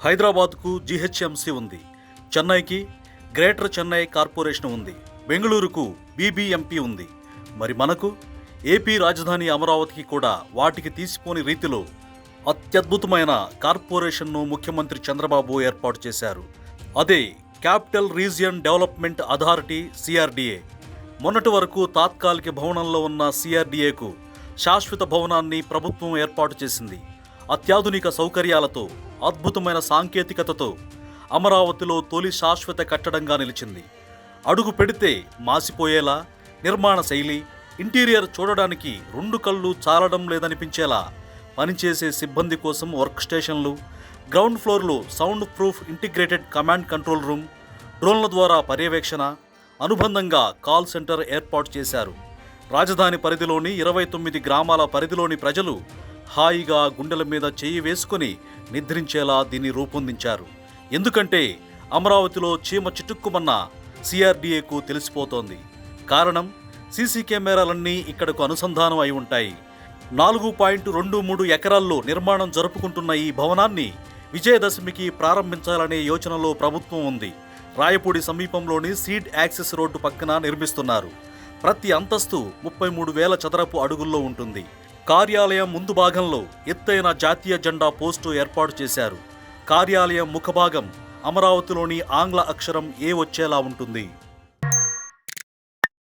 హైదరాబాద్కు జీహెచ్ఎంసీ ఉంది, చెన్నైకి గ్రేటర్ చెన్నై కార్పొరేషన్ ఉంది, బెంగళూరుకు బీబీఎంపీ ఉంది. మరి మనకు ఏపీ రాజధాని అమరావతికి కూడా వాటికి తీసిపోని రీతిలో అత్యద్భుతమైన కార్పొరేషన్ను ముఖ్యమంత్రి చంద్రబాబు ఏర్పాటు చేశారు. అదే capital region development authority CRDA. మొన్నటి వరకు తాత్కాలిక భవనంలో ఉన్న సిఆర్డీఏకు శాశ్వత భవనాన్ని ప్రభుత్వం ఏర్పాటు చేసింది. అత్యాధునిక సౌకర్యాలతో, అద్భుతమైన సాంకేతికతతో అమరావతిలో తొలి శాశ్వత కట్టడంగా నిలిచింది. అడుగు పెడితే మాసిపోయేలా నిర్మాణ శైలి, ఇంటీరియర్ చూడడానికి రెండు కళ్ళు చాలడం లేదనిపించేలా పనిచేసే సిబ్బంది కోసం వర్క్ స్టేషన్లు, గ్రౌండ్ ఫ్లోర్లో soundproof integrated command control room, డ్రోన్ల ద్వారా పర్యవేక్షణ, అనుబంధంగా కాల్ సెంటర్ ఏర్పాటు చేశారు. రాజధాని పరిధిలోని 29 గ్రామాల పరిధిలోని ప్రజలు హాయిగా గుండెల మీద చేయి వేసుకుని నిద్రించేలా దీన్ని రూపొందించారు. ఎందుకంటే అమరావతిలో చీమ చిటుక్కుమన్న సిఆర్డీఏకు తెలిసిపోతోంది. కారణం, సీసీ కెమెరాలన్నీ ఇక్కడకు అనుసంధానం అయి ఉంటాయి. 4.23 ఎకరాల్లో నిర్మాణం జరుపుకుంటున్న ఈ భవనాన్ని విజయదశమికి ప్రారంభించాలనే యోచనలో ప్రభుత్వం ఉంది. రాయపూడి సమీపంలోని సీడ్ యాక్సెస్ రోడ్డు పక్కన నిర్మిస్తున్నారు. ప్రతి అంతస్తు 33,000 చదరపు అడుగుల్లో ఉంటుంది. కార్యాలయం ముందు భాగంలో ఎత్తైన జాతీయ జెండా పోస్టు ఏర్పాటు చేశారు. కార్యాలయం ముఖభాగం అమరావతిలోని ఆంగ్ల అక్షరం ఏ వచ్చేలా ఉంటుంది.